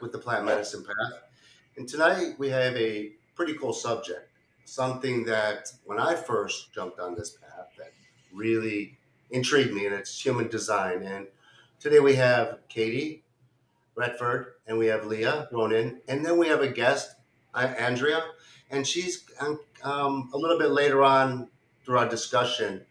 with the plant medicine path. And tonight we have a pretty cool subject, something that when I first jumped on this path that really intrigued me, and it's human design. And today we have Katie Redford, and we have Lea Ronen, and then we have a guest, Andrea, and she's a little bit later on through our discussion.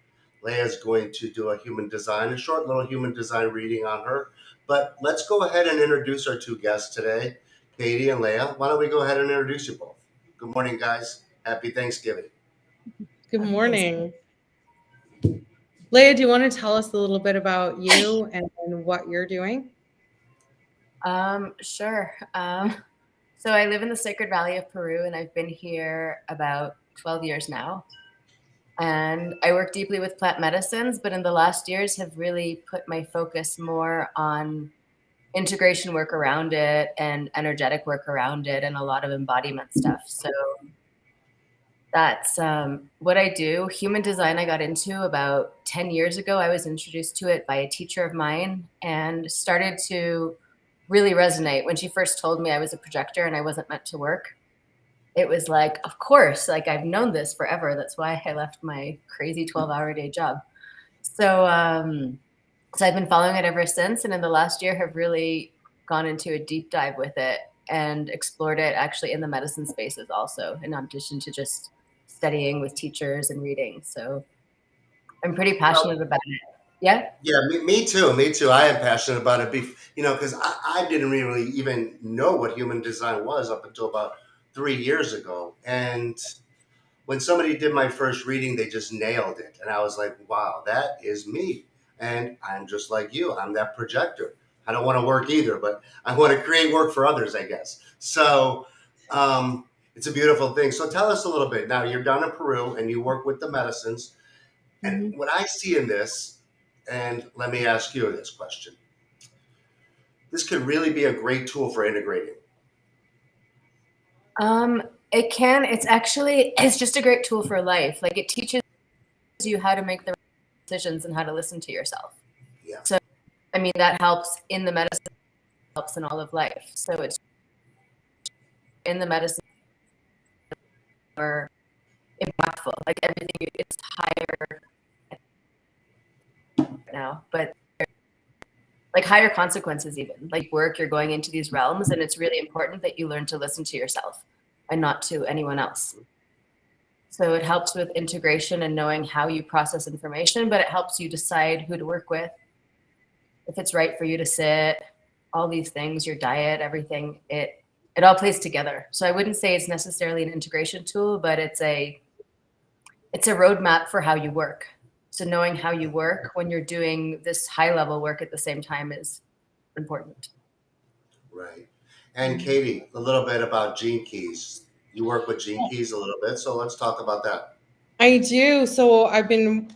Leah's going to do a human design, a short little human design reading on her. But let's go ahead and introduce our two guests today, Katie and Leah. Why don't we go ahead and introduce you both? Good morning, guys. Happy Thanksgiving. Good Happy Thanksgiving. morning. Leah, do you want to tell us a little bit about you and what you're doing? Sure. So I live in the Sacred Valley of Peru, and I've been here about 12 years now. And I work deeply with plant medicines, but in the last years have really put my focus more on integration work around it and energetic work around it and a lot of embodiment stuff. So that's what I do. Human design I got into about 10 years ago. I was introduced to it by a teacher of mine and started to really resonate. When she first told me I was a projector and I wasn't meant to work, it was like, of course, like I've known this forever. That's why I left my crazy 12-hour day job. So I've been following it ever since. And in the last year have really gone into a deep dive with it and explored it actually in the medicine spaces also, in addition to just studying with teachers and reading. So I'm pretty passionate about it. Yeah. Yeah, me too. Me too. I am passionate about it. Because I didn't really even know what human design was up until about 3 years ago. And when somebody did my first reading, they just nailed it. And I was like, wow, that is me. And I'm just like you. I'm that projector. I don't want to work either, but I want to create work for others, I guess. So it's a beautiful thing. So tell us a little bit. Now, you're down in Peru and you work with the medicines. And Mhm. what I see in this, and let me ask you this question. This could really be a great tool for integrating. It can. It's just a great tool for life. Like it teaches you how to make the right decisions and how to listen to yourself. Yeah. So, I mean, that helps in the medicine, helps in all of life. So it's in the medicine or impactful. Like everything, it's higher now, but like higher consequences even. Like work, you're going into these realms, and it's really important that you learn to listen to yourself and not to anyone else. So it helps with integration and knowing how you process information, but it helps you decide who to work with, if it's right for you to sit, all these things, your diet, everything, it all plays together. So I wouldn't say it's necessarily an integration tool, but it's a roadmap for how you work. So knowing how you work when you're doing this high level work at the same time is important. Right. And Katie, a little bit about gene keys. You work with gene keys a little bit, so let's talk about that. I do. So I've been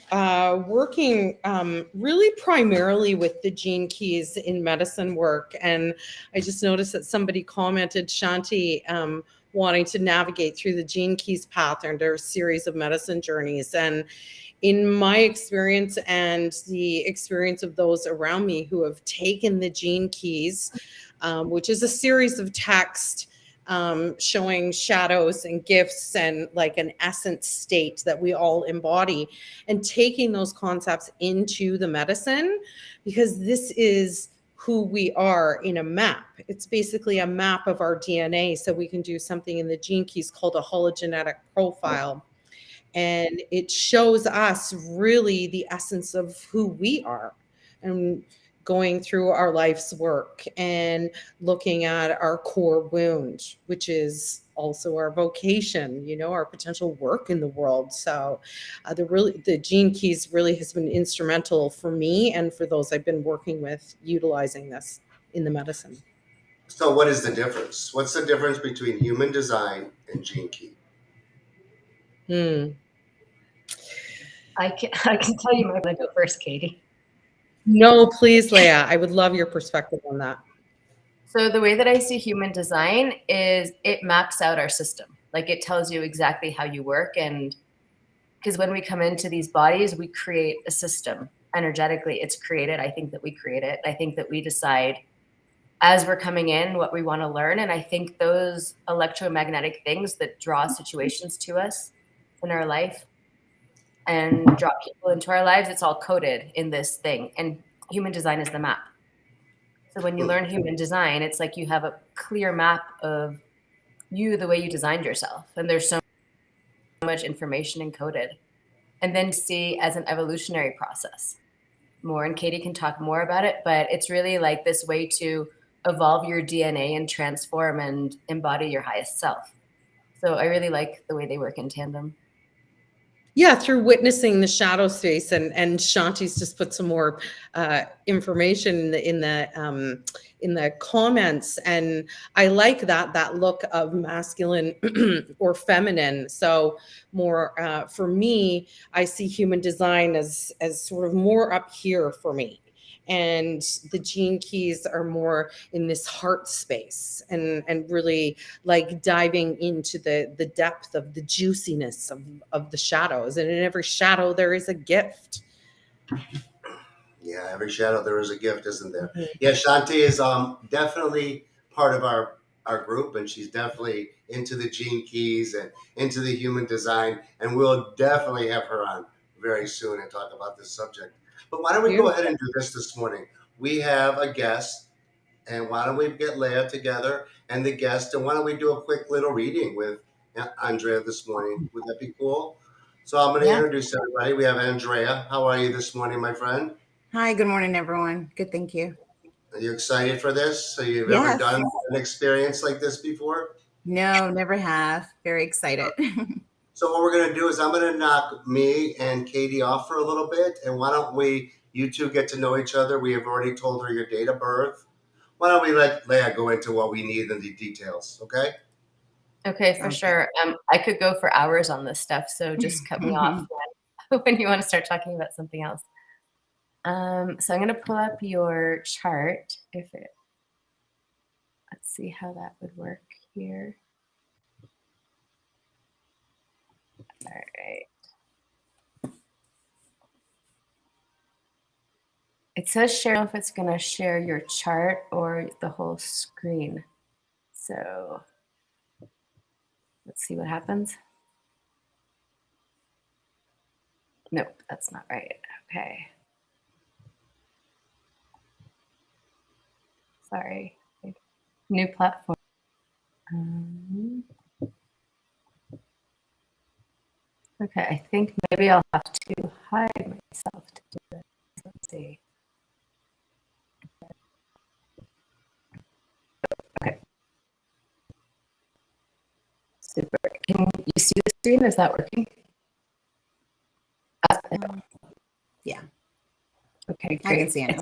working really primarily with the gene keys in medicine work. And I just noticed that somebody commented, Shanti, wanting to navigate through the gene keys path and their series of medicine journeys. And in my experience and the experience of those around me who have taken the gene keys, which is a series of text showing shadows and gifts and like an essence state that we all embody, and taking those concepts into the medicine, because this is who we are in a map. It's basically a map of our DNA. So we can do something in the gene keys called a hologenetic profile. And it shows us really the essence of who we are, and going through our life's work and looking at our core wound, which is also our vocation, our potential work in the world. So the gene keys really has been instrumental for me and for those I've been working with utilizing this in the medicine. So what is the difference? What's the difference between human design and gene key? Hmm. I can tell you might want to go first, Katie. No, please, Leah. I would love your perspective on that. So the way that I see human design is it maps out our system. Like it tells you exactly how you work. And because when we come into these bodies, we create a system energetically. It's created. I think that we create it. I think that we decide as we're coming in what we want to learn. And I think those electromagnetic things that draw situations to us in our life and draw people into our lives, it's all coded in this thing. And human design is the map. So when you learn human design, it's like you have a clear map of you, the way you designed yourself. And there's so much information encoded. And then see as an evolutionary process more. And Katie can talk more about it, but it's really like this way to evolve your DNA and transform and embody your highest self. So I really like the way they work in tandem. Yeah, through witnessing the shadow space, and Shanti's just put some more information in the comments, and I like that look of masculine or feminine. So more for me, I see human design as sort of more up here for me. And the gene keys are more in this heart space, and really like diving into the depth of the juiciness of the shadows. And in every shadow there is a gift. Yeah, every shadow there is a gift, isn't there? Yeah, Shanti is definitely part of our group, and she's definitely into the gene keys and into the human design, and we'll definitely have her on very soon and talk about this subject. But why don't we go ahead and do this morning? We have a guest, and why don't we get Lea together and the guest, and why don't we do a quick little reading with Andrea this morning? Would that be cool? So I'm going to introduce everybody. We have Andrea. How are you this morning, my friend? Hi, good morning, everyone. Good, thank you. Are you excited for this? So you've ever Yes. done an experience like this before? No, never have. Very excited. So what we're going to do is I'm going to knock me and Katie off for a little bit, and why don't you two get to know each other? We have already told her your date of birth. Why don't we let Lea go into what we need in the details, okay? Okay, for sure. I could go for hours on this stuff, so just cut me off when you want to start talking about something else. So I'm going to pull up your chart. Let's see how that would work here. All right. It says share. I don't know if it's going to share your chart or the whole screen. So let's see what happens. Nope, that's not right. Okay. Sorry. New platform. Okay, I think maybe I'll have to hide myself to do this. Let's see. Okay. Super. Can you see the screen? Is that working? Yeah. Okay, great. I can see it.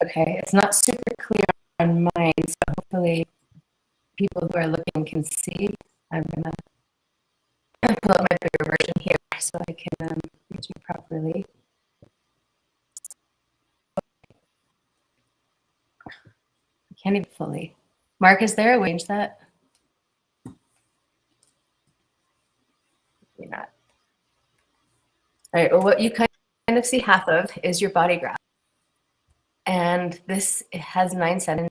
Okay, it's not super clear on mine, so hopefully people who are looking can see. I'm gonna pull up my bigger version here so I can reach you properly. I can't even fully. Mark, is there a way to change that? Maybe not. All right, well, what you kind of see half of is your body graph. And this has 9 centimeters.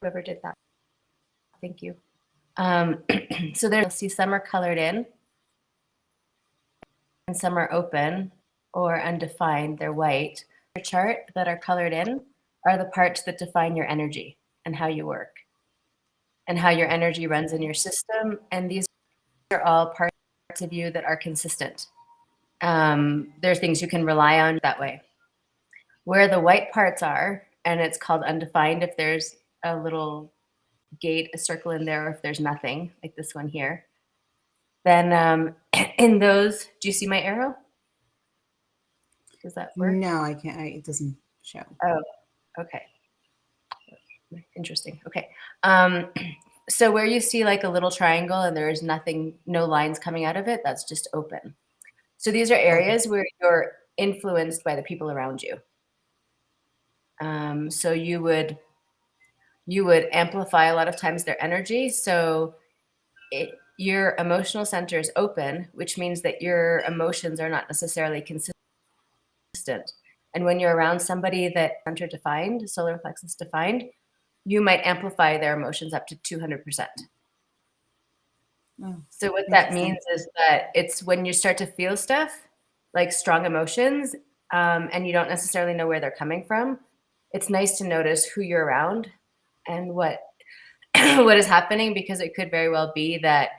Whoever did that, thank you. So there you'll see some are colored in and some are open or undefined, they're white. Your chart that are colored in are the parts that define your energy and how you work and how your energy runs in your system. And these are all parts of you that are consistent. There's things you can rely on that way. Where the white parts are, and it's called undefined if there's a little gate, a circle in there, or if there's nothing, like this one here, then in those, do you see my arrow? Does that work? No, I can't. It doesn't show. Oh, okay. Interesting. Okay. So where you see like a little triangle and there's nothing, no lines coming out of it, that's just open. So these are areas where you're influenced by the people around you. So you would amplify a lot of times their energy. So your emotional center is open, which means that your emotions are not necessarily consistent. And when you're around somebody that center defined, solar plexus defined, you might amplify their emotions up to 200%. Oh, So what that interesting. means is that it's when you start to feel stuff, like strong emotions, and you don't necessarily know where they're coming from, it's nice to notice who you're around and what what is happening, because it could very well be that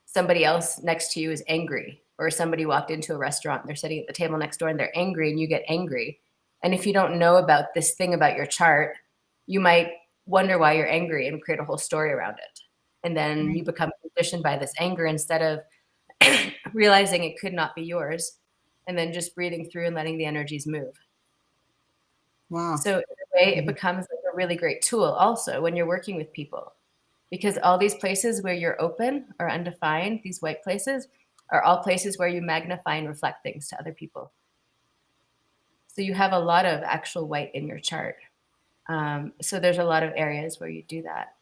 somebody else next to you is angry, or somebody walked into a restaurant, they're sitting at the table next door and they're angry and you get angry. And if you don't know about this thing about your chart, you might wonder why you're angry and create a whole story around it. And then you become conditioned by this anger instead of realizing it could not be yours, and then just breathing through and letting the energies move. Wow. So in a way, it becomes like a really great tool also when you're working with people, because all these places where you're open or undefined, these white places, are all places where you magnify and reflect things to other people. So you have a lot of actual white in your chart. So there's a lot of areas where you do that.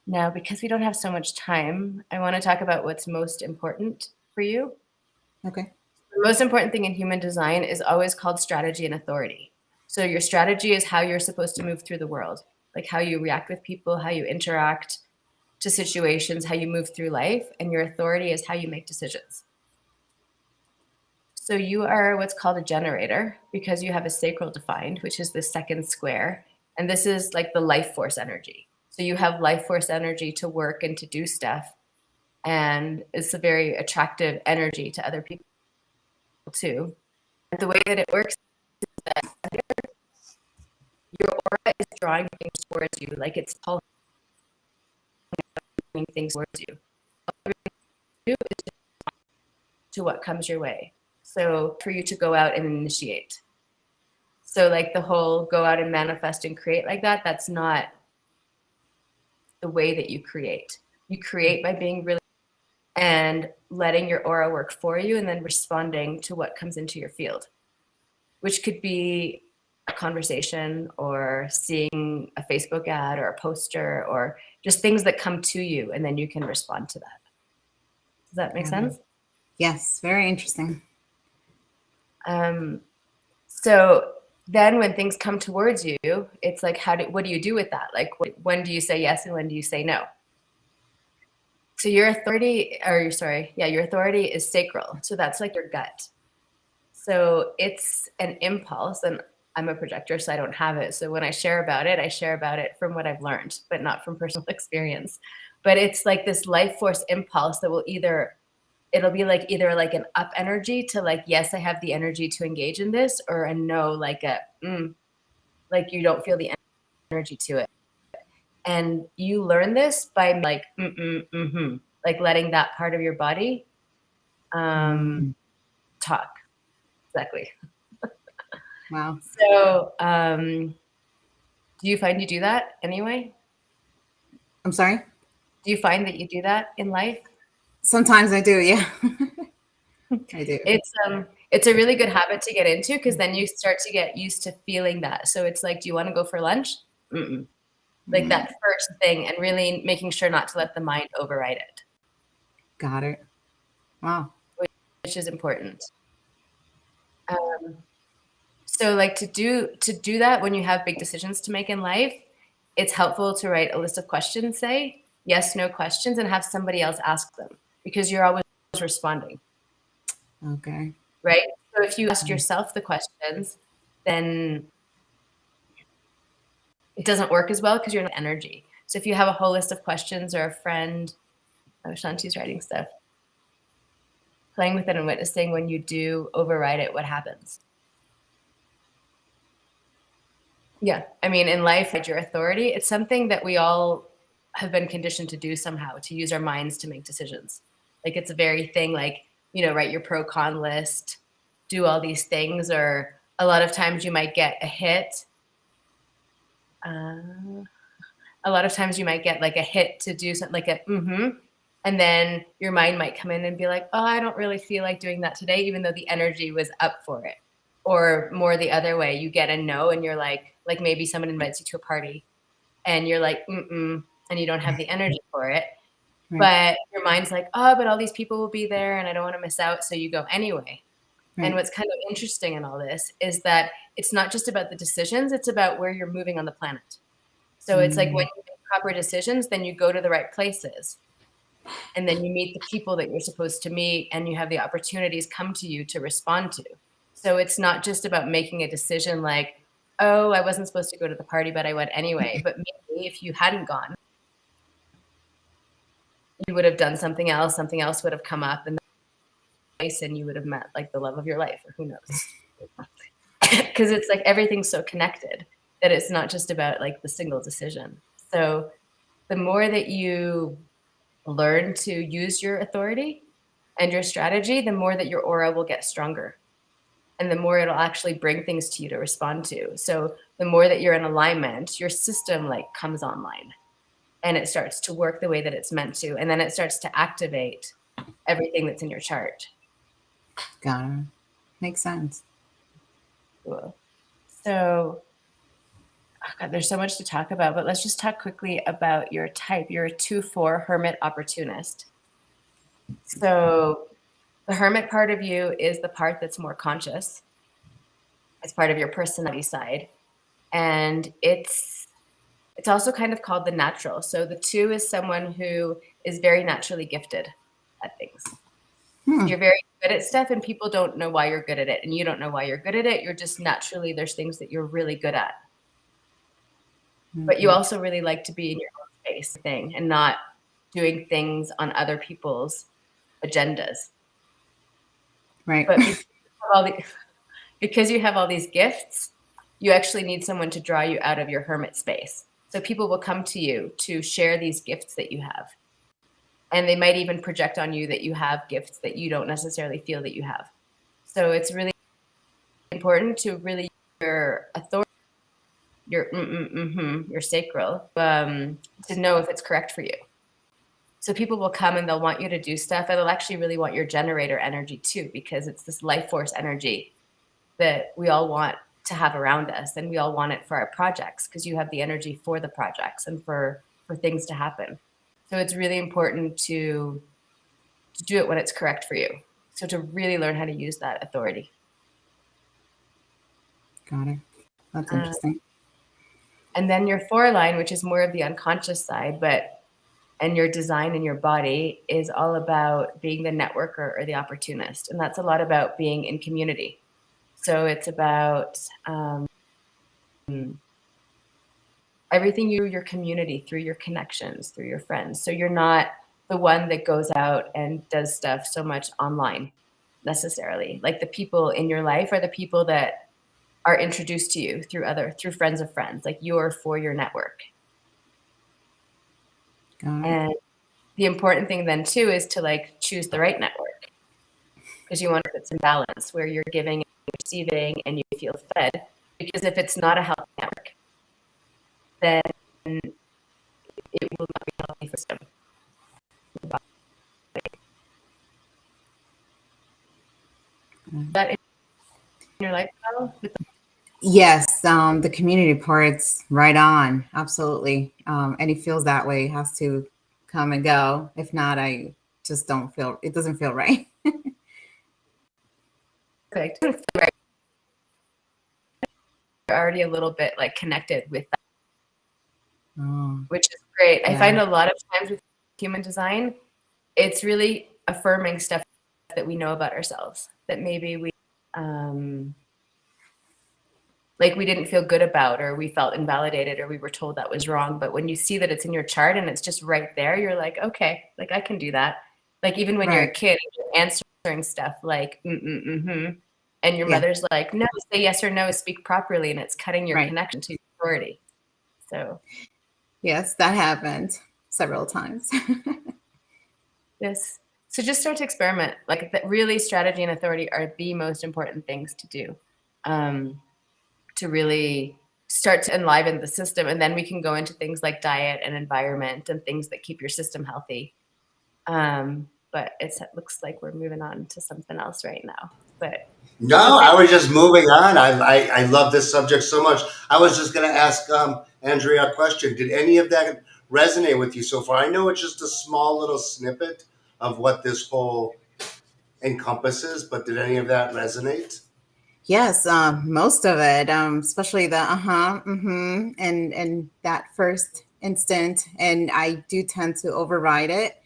Now, because we don't have so much time, I want to talk about what's most important for you. Okay. The most important thing in human design is always called strategy and authority. So your strategy is how you're supposed to move through the world, like how you react with people, how you interact to situations, how you move through life, and your authority is how you make decisions. So you are what's called a generator because you have a sacral defined, which is the second square, and this is like the life force energy. So you have life force energy to work and to do stuff, and it's a very attractive energy to other people too. And the way that it works is that your aura is drawing things towards you, like it's pulling things towards you. All you do is just to what comes your way. So for you to go out and initiate. So like the whole go out and manifest and create like that, that's not the way that you create. You create by being really and letting your aura work for you, and then responding to what comes into your field, which could be a conversation or seeing a Facebook ad or a poster or just things that come to you, and then you can respond to that. Does that make sense? Yes, very interesting. So then when things come towards you, it's like, what do you do with that? Like, when do you say yes and when do you say no? So your authority is sacral. So that's like your gut. So it's an impulse, and I'm a projector, so I don't have it. So when I share about it from what I've learned, but not from personal experience. But it's like this life force impulse that it'll be like either like an up energy to like, yes, I have the energy to engage in this, or a no, like like you don't feel the energy to it. And you learn this by like, like letting that part of your body talk. Exactly. Wow. So do you find you do that anyway? I'm sorry? Do you find that you do that in life? Sometimes I do, yeah. I do. It's a really good habit to get into, because then you start to get used to feeling that. So it's like, do you want to go for lunch? Like that first thing, and really making sure not to let the mind override it. Got it. Wow. Which is important. So like to do that when you have big decisions to make in life, it's helpful to write a list of questions, say yes, no questions, and have somebody else ask them, because you're always responding. Okay. Right? So if you ask yourself the questions, then it doesn't work as well, because you're in energy. So if you have a whole list of questions, or a friend, Shanti's writing stuff, playing with it and witnessing when you do override it, what happens? Yeah, I mean, in life, your authority, it's something that we all have been conditioned to do somehow, to use our minds to make decisions. Like it's a very thing, like, write your pro-con list, do all these things, or a lot of times you might get a hit. A lot of times you might get like a hit to do something like and then your mind might come in and be like, oh, I don't really feel like doing that today, even though the energy was up for it. Or more the other way, you get a no, and you're like maybe someone invites you to a party and you're like, and you don't have the energy for it. Right. But your mind's like, oh, but all these people will be there and I don't want to miss out. So you go anyway. Right. And what's kind of interesting in all this is that it's not just about the decisions, it's about where you're moving on the planet. So it's like when you make proper decisions, then you go to the right places. And then you meet the people that you're supposed to meet, and you have the opportunities come to you to respond to. So it's not just about making a decision like, oh, I wasn't supposed to go to the party, but I went anyway. But maybe if you hadn't gone, you would have done something else would have come up, and you would have met like the love of your life, or who knows. Because it's like everything's so connected that it's not just about like the single decision. So the more that you learn to use your authority and your strategy, the more that your aura will get stronger, and the more it'll actually bring things to you to respond to. So the more that you're in alignment, your system like comes online and it starts to work the way that it's meant to, and then it starts to activate everything that's in your chart. Got it. Makes sense. Cool. So oh God, there's so much to talk about, but let's just talk quickly about your type. You're a 2-4 hermit opportunist. So the hermit part of you is the part that's more conscious. It's part of your personality side. And it's also kind of called the natural. So the 2 is someone who is very naturally gifted at things. So you're very good at stuff, and people don't know why you're good at it, and you don't know why you're good at it. You're just naturally, there's things that you're really good at. But you also really like to be in your own space thing and not doing things on other people's agendas. Right. But because you have all these gifts, you actually need someone to draw you out of your hermit space. So people will come to you to share these gifts that you have. And they might even project on you that you have gifts that you don't necessarily feel that you have. So it's really important to really use your authority, your sacral, to know if it's correct for you. So people will come and they'll want you to do stuff, and they'll actually really want your generator energy too, because it's this life force energy that we all want to have around us, and we all want it for our projects, because you have the energy for the projects and for things to happen. So it's really important to do it when it's correct for you. So to really learn how to use that authority. Got it. That's interesting. And then your 4 line, which is more of the unconscious side, and your design in your body is all about being the networker or the opportunist. And that's a lot about being in community. So it's about everything your community, through your connections, through your friends. So you're not the one that goes out and does stuff so much online necessarily. Like the people in your life are the people that are introduced to you through friends of friends. Like you're for your network. Got it. And the important thing then too is to like choose the right network, because you want to put some balance where you're giving and receiving and you feel fed. Because if it's not a healthy network, then it will not be healthy for some. That in your lifestyle? Yes, the community part's right on. Absolutely. And he feels that way. It has to come and go. If not, I just don't feel, it doesn't feel right. Perfect. You're already a little bit like connected with that, which is great. Yeah. I find a lot of times with human design, it's really affirming stuff that we know about ourselves that maybe we like we didn't feel good about, or we felt invalidated, or we were told that was wrong. But when you see that it's in your chart and it's just right there, you're like, okay, like I can do that. Like even when you're a kid, you're answering stuff like and your mother's like, no, say yes or no, speak properly, and it's cutting your connection to your authority. So yes, that happened several times. yes. So just start to experiment. Like that, really, strategy and authority are the most important things to do, to really start to enliven the system. And then we can go into things like diet and environment and things that keep your system healthy. But it looks like we're moving on to something else right now. But no, I was just moving on. I love this subject so much. I was just going to ask Andrea a question. Did any of that resonate with you so far? I know it's just a small little snippet of what this whole encompasses, but did any of that resonate? Yes, most of it, especially the and that first instant, and I do tend to override it.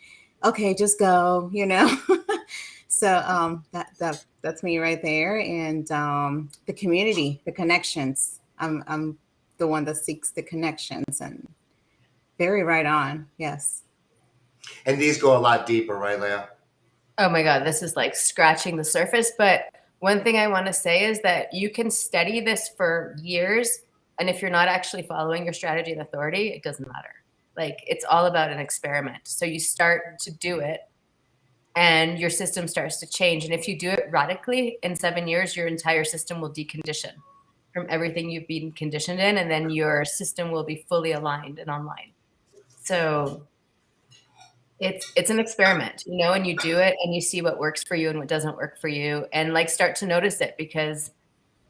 Okay, just go, you know. So that's me right there, and the community, the connections. I'm the one that seeks the connections, and very right on. Yes. And these go a lot deeper, right, Leah? Oh my God, this is like scratching the surface. But one thing I want to say is that you can study this for years. And if you're not actually following your strategy and authority, it doesn't matter. Like it's all about an experiment. So you start to do it and your system starts to change. And if you do it radically in 7 years, your entire system will decondition from everything you've been conditioned in. And then your system will be fully aligned and online. So it's an experiment, you know, and you do it and you see what works for you and what doesn't work for you, and like start to notice it. Because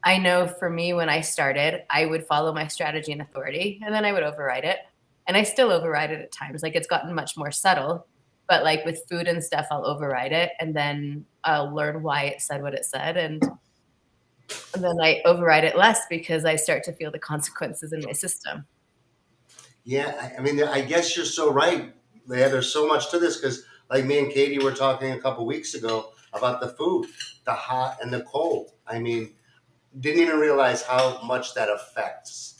I know for me, when I started, I would follow my strategy and authority and then I would override it, and I still override it at times. Like it's gotten much more subtle, but like with food and stuff, I'll override it and then I'll learn why it said what it said, and then I override it less because I start to feel the consequences in my system. Yeah, I mean, I guess you're so right, Leah. There's so much to this because, like me and Katie were talking a couple weeks ago about the food, the hot and the cold. I mean, didn't even realize how much that affects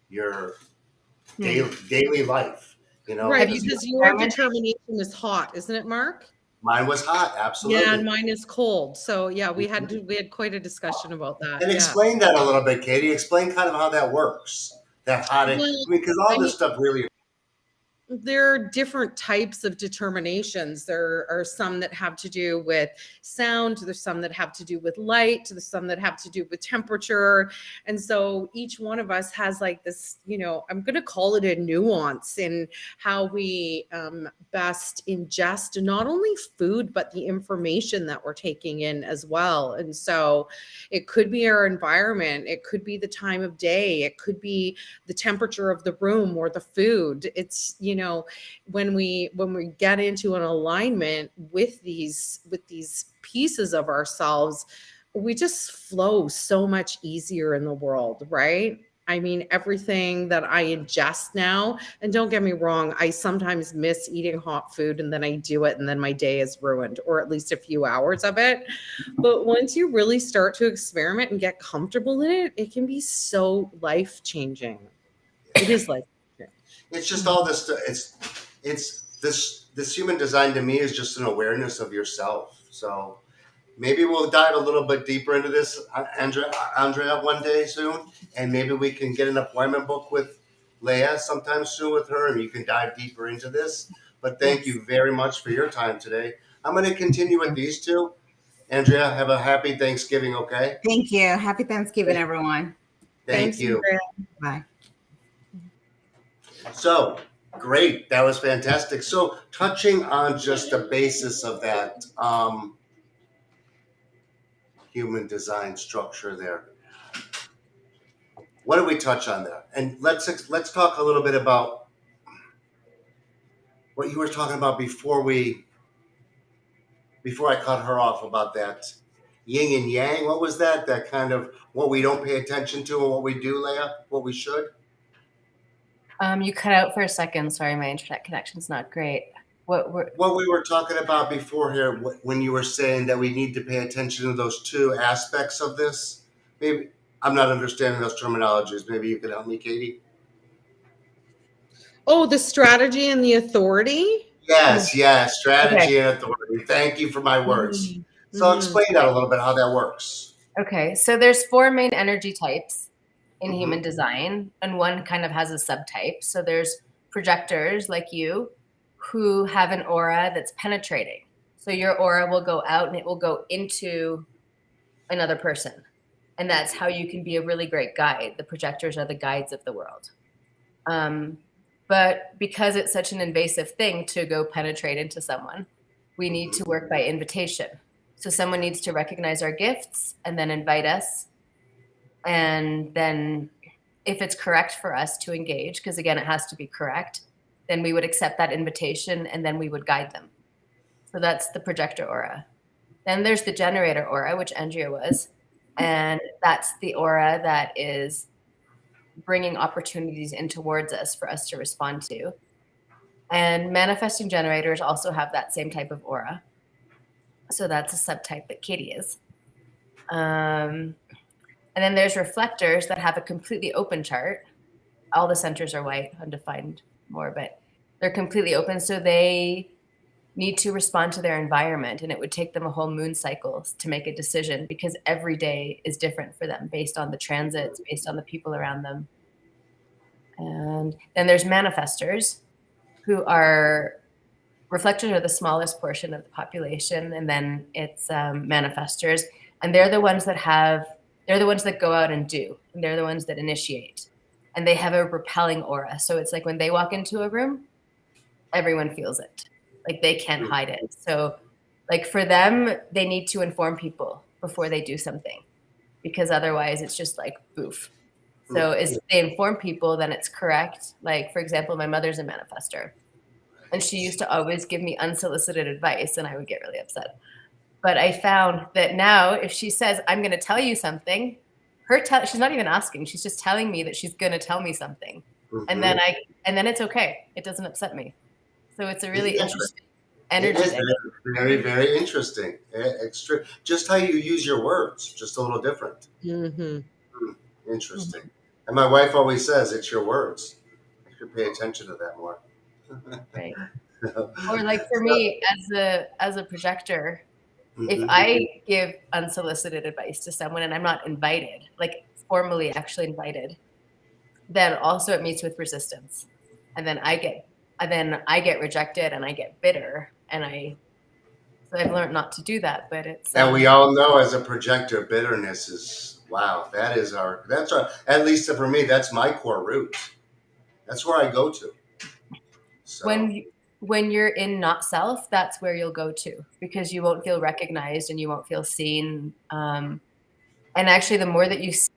your daily life. You know, Right, Have you because been because your experimenting? determination is hot, isn't it, Mark? mine was hot, Yeah, and absolutely. mine is cold. So yeah, Mhm. we had quite a discussion about that. And Yeah. explain that a little bit, Katie. Explain kind of how that works. That hot. I Well, mean, because I all mean, this stuff really. there are different types of determinations. There are some that have to do with sound, there's some that have to do with light, there's some that have to do with temperature. And so each one of us has like this, you know, I'm going to call it a nuance in how we best ingest not only food, but the information that we're taking in as well. And so it could be our environment, it could be the time of day, it could be the temperature of the room or the food. It's, you know, when we get into an alignment with these pieces of ourselves, we just flow so much easier in the world, right? I mean, everything that I ingest now, and don't get me wrong, I sometimes miss eating hot food and then I do it and then my day is ruined, or at least a few hours of it. But once you really start to experiment and get comfortable in it, it can be so life changing. It is life changing. It's just all this. It's this human design to me is just an awareness of yourself. So maybe we'll dive a little bit deeper into this, Andrea, one day soon, and maybe we can get an appointment book with Leah sometime soon with her, and you can dive deeper into this. But thank Yes. you very much for your time today. I'm going to continue with these two. Andrea, have a happy Thanksgiving. Okay. Thank you. Happy Thanksgiving, everyone. Thank Thanks, you. Andrea. Bye. So great, that was fantastic. So touching on just the basis of that human design structure there, what did we touch on there? And let's talk a little bit about what you were talking about before I cut her off about that yin and yang. What was that? That kind of what we don't pay attention to and what we do, Leah. What we should. You cut out for a second. Sorry, my internet connection's not great. What were What we were talking about before here, when you were saying that we need to pay attention to those two aspects of this, maybe I'm not understanding those terminologies. Maybe you could help me, Katie. Oh, the strategy and the authority. Yes, yes, okay? strategy and authority. Thank you for my words. So Mm-hmm. explain that a little bit how that works. Okay, so there's four main energy types in Hmm. human design, and one kind of has a subtype. So there's projectors like you who have an aura that's penetrating. So your aura will go out and it will go into another person. And that's how you can be a really great guide. The projectors are the guides of the world. Um, but because it's such an invasive thing to go penetrate into someone, we need to work by invitation. So someone needs to recognize our gifts and then invite us. And then if it's correct for us to engage, because again, it has to be correct, then we would accept that invitation and then we would guide them. So that's the projector aura. Then there's the generator aura, which Andrea was. And that's the aura that is bringing opportunities in towards us for us to respond to. And manifesting generators also have that same type of aura. So that's a subtype that Katie is. And then there's reflectors that have a completely open chart. All the centers are white, undefined more, but they're completely open. So they need to respond to their environment, and it would take them a whole moon cycle to make a decision, because every day is different for them based on the transits, based on the people around them. And then there's manifestors, who are reflectors are the smallest portion of the population, and then it's manifestors, and they're the ones that go out and do, and they're the ones that initiate, and they have a repelling aura. So it's like when they walk into a room, everyone feels it, like they can't hide it. So like for them, they need to inform people before they do something, because otherwise it's just like boof. So if they inform people, then it's correct. Like, for example, my mother's a manifestor, and she used to always give me unsolicited advice, and I would get really upset. But I found that now, if she says, I'm going to tell you something, she's not even asking. She's just telling me that she's going to tell me something. And then it's okay. It doesn't upset me. So it's a really interesting energy. It is very, very interesting. Just how you use your words, just a little different. Interesting. And my wife always says, it's your words. I should pay attention to that more. Right. Or like for me as a projector, if I give unsolicited advice to someone and I'm not invited, like formally actually invited, then also it meets with resistance. And then I get rejected and I get bitter, so I've learned not to do that. But it's and we all know, as a projector, bitterness is, wow, that's our, at least for me, that's my core root. That's where I go to. So when you're in not self, that's where you'll go to, because you won't feel recognized and you won't feel seen. And actually, the more that you sit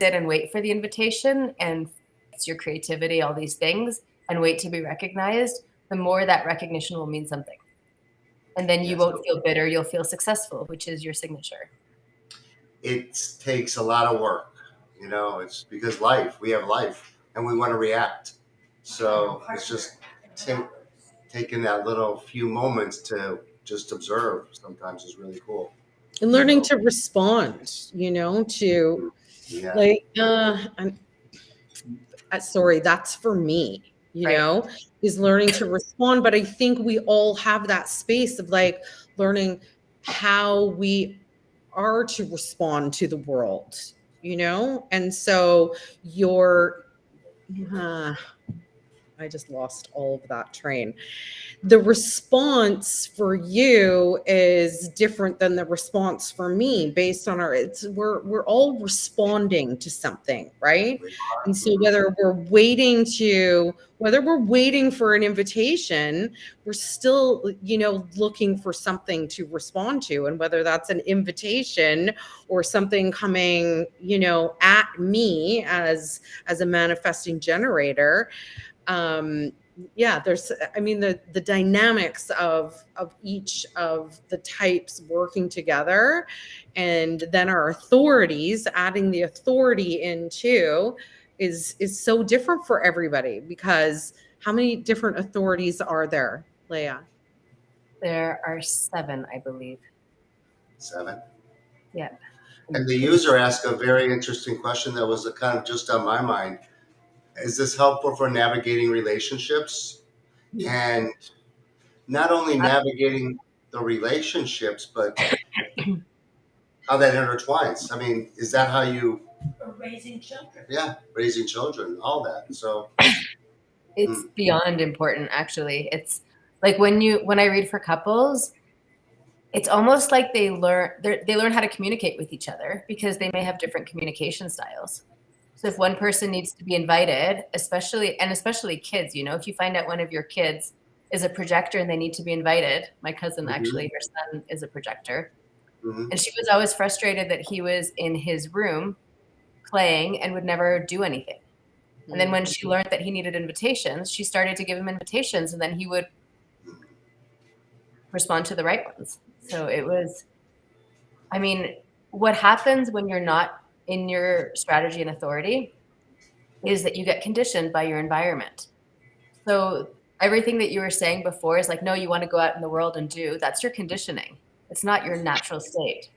and wait for the invitation, and it's your creativity, all these things, and wait to be recognized, the more that recognition will mean something. And then you won't feel bitter, you'll feel successful, which is your signature. It takes a lot of work, it's because we have life, and we want to react. So it's just taking that little few moments to just observe sometimes is really cool. And learning to respond, to like, sorry, that's for me, is learning to respond. But I think we all have that space of like learning how we are to respond to the world, and so I just lost all of that train. The response for you is different than the response for me based on we're all responding to something, right? And so whether we're waiting for an invitation, we're still, looking for something to respond to. And whether that's an invitation or something coming, at me as a manifesting generator, there's, the dynamics of each of the types working together, and then our authorities, adding the authority into is so different for everybody, because how many different authorities are there, Lea? There are 7, I believe. 7? Yeah. And the user asked a very interesting question that was kind of just on my mind. Is this helpful for navigating relationships? And not only navigating the relationships, but how that intertwines. I mean, is that how you... Or raising children. Yeah, raising children, all that. So it's beyond important, actually. It's like when I read for couples, it's almost like they learn how to communicate with each other, because they may have different communication styles. So if one person needs to be invited, especially kids, if you find out one of your kids is a projector and they need to be invited. My cousin, actually, her son is a projector. And she was always frustrated that he was in his room playing and would never do anything. And then when she learned that he needed invitations, she started to give him invitations, and then he would respond to the right ones. So it was, what happens when you're not in your strategy and authority is that you get conditioned by your environment. So everything that you were saying before is like, no, you want to go out in the world and do, that's your conditioning. It's not your natural state.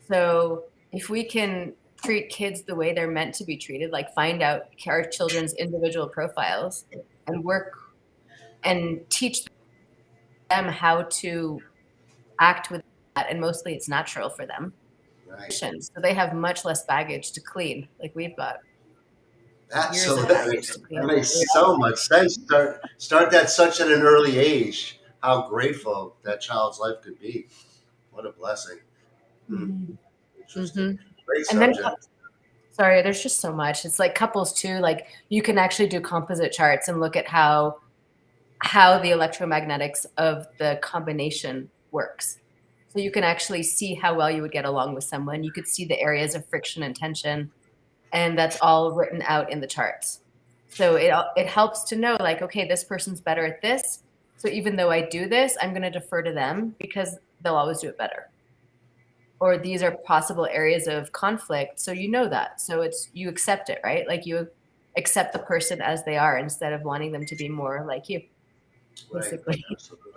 So if we can treat kids the way they're meant to be treated, like find out our children's individual profiles and work and teach them how to act with that, and mostly it's natural for them. Right. So they have much less baggage to clean, like we've got years of Absolutely. baggage to clean. That makes so much sense. Start that such at an early age. How grateful that child's life could be. What a blessing. Mhm. Interesting. Great And then, subject. sorry, there's just so much. It's like couples too. Like you can actually do composite charts and look at how the electromagnetics of the combination works. So you can actually see how well you would get along with someone. You could see the areas of friction and tension, and that's all written out in the charts. So it helps to know, like, okay, this person's better at this. So even though I do this, I'm going to defer to them because they'll always do it better. Or these are possible areas of conflict. So you know that. So it's, you accept it, right? Like you accept the person as they are instead of wanting them to be more like you, basically. Right. Absolutely.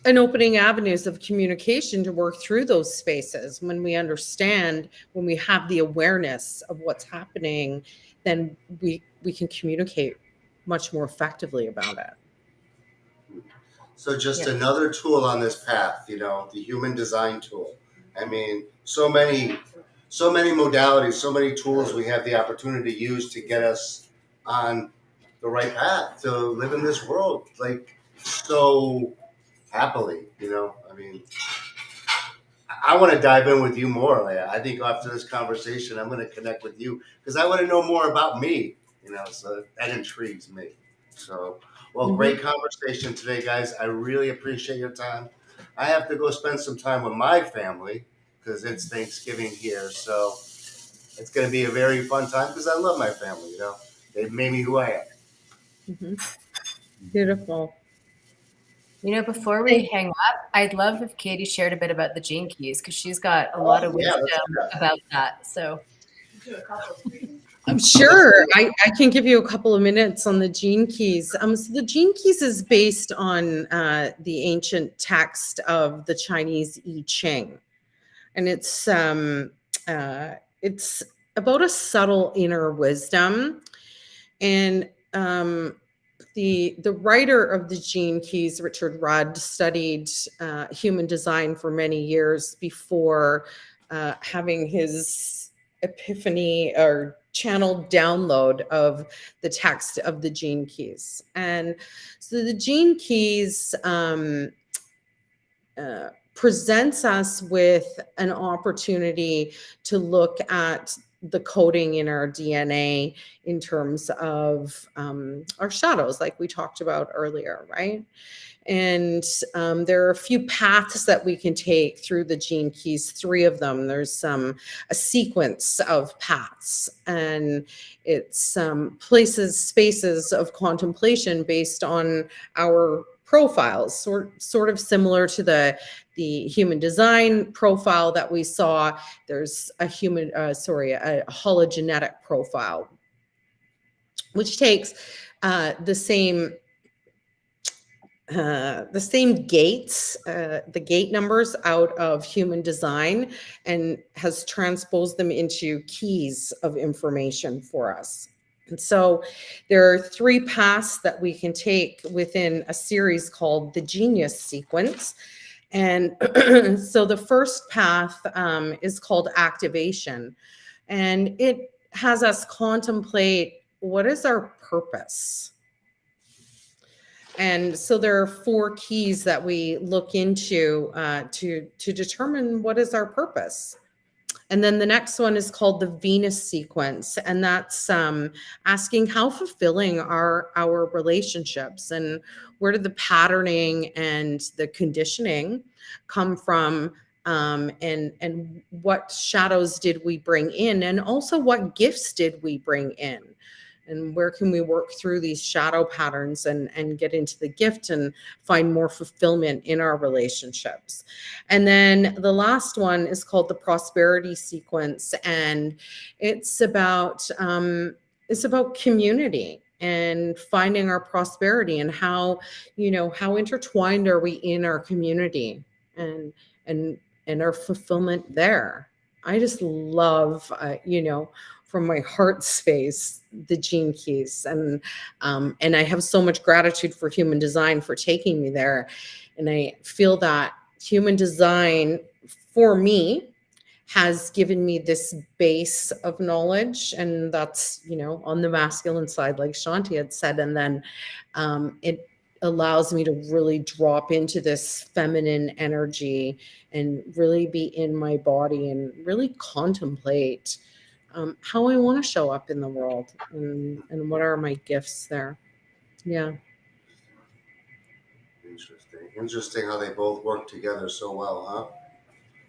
And opening avenues of communication to work through those spaces. When we understand, when we have the awareness of what's happening, then we can communicate much more effectively about it. So just Yeah. another tool on this path, the human design tool. I mean, so many modalities, so many tools we have the opportunity to use to get us on the right path to live in this world, like so happily. I mean, I want to dive in with you more, Leah. I think after this conversation, I'm going to connect with you because I want to know more about me. So that intrigues me. So, well, great conversation today, guys. I really appreciate your time. I have to go spend some time with my family because it's Thanksgiving here. So it's going to be a very fun time because I love my family. They've made me who I am. Beautiful. Before we hang up, I'd love if Katie shared a bit about the gene keys because she's got a lot of wisdom about that. So I'm sure I can give you a couple of minutes on the gene keys. So the gene keys is based on the ancient text of the Chinese I Ching, and it's about a subtle inner wisdom. And the writer of the gene keys, Richard Rudd, studied human design for many years before having his epiphany or channeled download of the text of the gene keys. And so the gene keys presents us with an opportunity to look at the coding in our DNA in terms of our shadows, like we talked about earlier, right? And there are a few paths that we can take through the gene keys, 3 of them. There's a sequence of paths, and it's places, spaces of contemplation based on our profiles, sort of similar to the human design profile that we saw. There's a hologenetic profile, which takes the same gates, the gate numbers out of human design and has transposed them into keys of information for us. And so there are 3 paths that we can take within a series called the Genius Sequence. And so the first path is called activation, and it has us contemplate, what is our purpose? And so there are 4 keys that we look into to determine what is our purpose. And then the next one is called the Venus sequence, and that's asking how fulfilling are our relationships, and where did the patterning and the conditioning come from, and what shadows did we bring in, and also what gifts did we bring in. and where can we work through these shadow patterns and get into the gift and find more fulfillment in our relationships. And then the last one is called the prosperity sequence, and it's about community and finding our prosperity, and how, how intertwined are we in our community, and and and our fulfillment there. I just love, from my heart space, the Gene Keys, and I have so much gratitude for human design for taking me there, and I feel that human design for me has given me this base of knowledge, and that's, on the masculine side, like Shanti had said, and then it allows me to really drop into this feminine energy and really be in my body and really contemplate how I want to show up in the world, and what are my gifts there. Yeah. Interesting how they both work together so well, huh?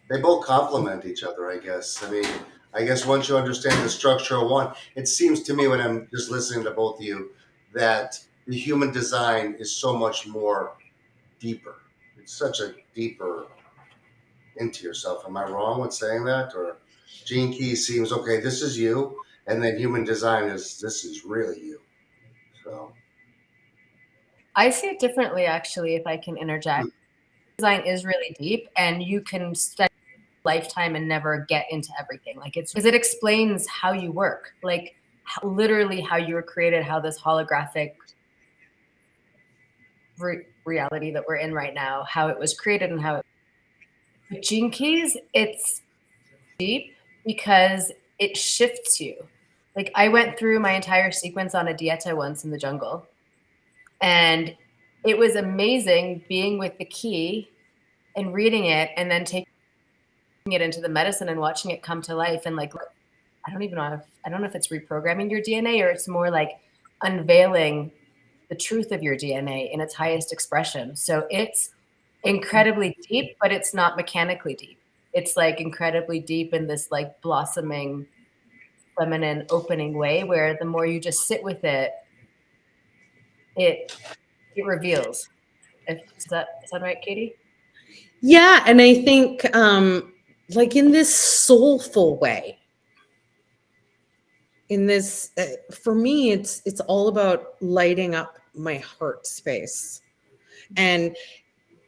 They both complement each other, I guess. I mean, I guess once you understand the structure of one, it seems to me when I'm just listening to both of you that the human design is so much more deeper. It's such a deeper into yourself. Am I wrong with saying that? Or Gene Key seems okay, this is you, and then human design is this is really you. So I see it differently, actually, if I can interject. Design is really deep, and you can spend a lifetime and never get into everything. Like, it's because it explains how you work, like literally how you were created, how this holographic reality that we're in right now, how it was created, and how it. With Gene Keys, it's deep because it shifts you. Like, I went through my entire sequence on a dieta once in the jungle, and it was amazing being with the key and reading it, and then taking it into the medicine and watching it come to life. And like, I don't know if it's reprogramming your DNA, or it's more like unveiling the truth of your DNA in its highest expression. So it's incredibly deep, but it's not mechanically deep. It's like incredibly deep in this like blossoming, feminine, opening way, where the more you just sit with it, it reveals. Does that sound right, Katie? Yeah, and I think like in this soulful way, in this for me, it's all about lighting up my heart space and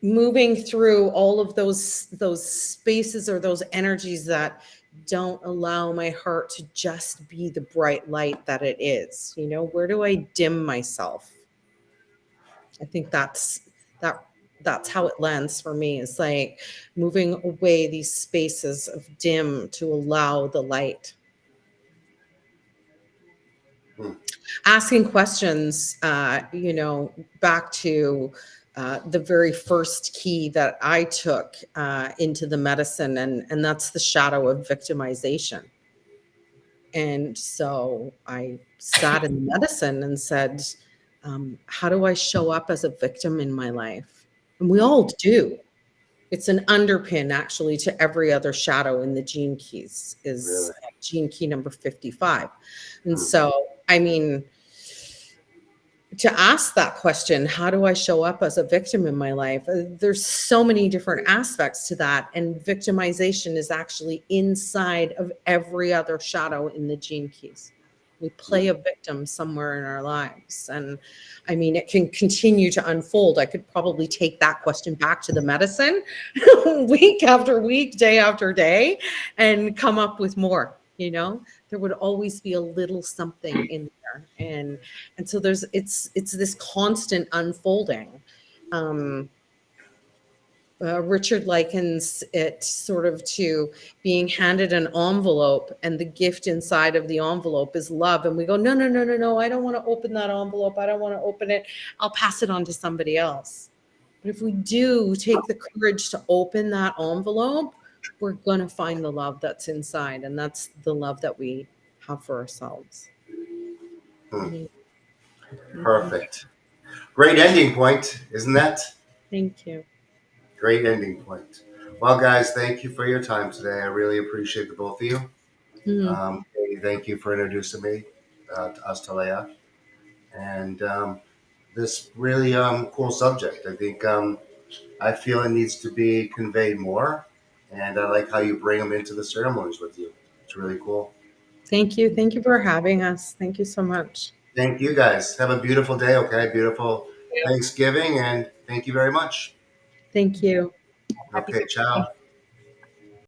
moving through all of those spaces or those energies that don't allow my heart to just be the bright light that it is. Where do I dim myself? I think that that's how it lands for me. It's like moving away these spaces of dim to allow the light. hmm. Asking questions, back to the very first key that I took into the medicine, and that's the shadow of victimization. And so I sat in medicine and said, how do I show up as a victim in my life? And we all do. It's an underpin actually to every other shadow in the gene keys, is Really. gene key number 55. And Hmm. so, I mean, to ask that question, how do I show up as a victim in my life? There's so many different aspects to that. And victimization is actually inside of every other shadow in the gene keys. We play a victim somewhere in our lives. And I mean, it can continue to unfold. I could probably take that question back to the medicine week after week, day after day, and come up with more. There would always be a little something in there. And so it's this constant unfolding. um Richard likens it sort of to being handed an envelope, and the gift inside of the envelope is love, and we go, no, no, no, no, no, I don't want to open that envelope, I don't want to open it, I'll pass it on to somebody else. But if we do take the courage to open that envelope, we're going to find the love that's inside, and that's the love that we have for ourselves. Hmm. Mhm. Mhm. Perfect. Great ending point, isn't that? Thank you. Great ending point. Well, guys, thank you for your time today. I really appreciate the both of you. Mhm. Katie, thank you for introducing me. to us, to Leah, and this really cool subject. I feel it needs to be conveyed more, and I like how you bring them into the ceremonies with you. It's really cool. Thank you. Thank you for having us. Thank you so much. Thank you guys. Have a beautiful day. Okay, beautiful Thanksgiving, and thank you very much. Thank you. Happy Okay, ciao.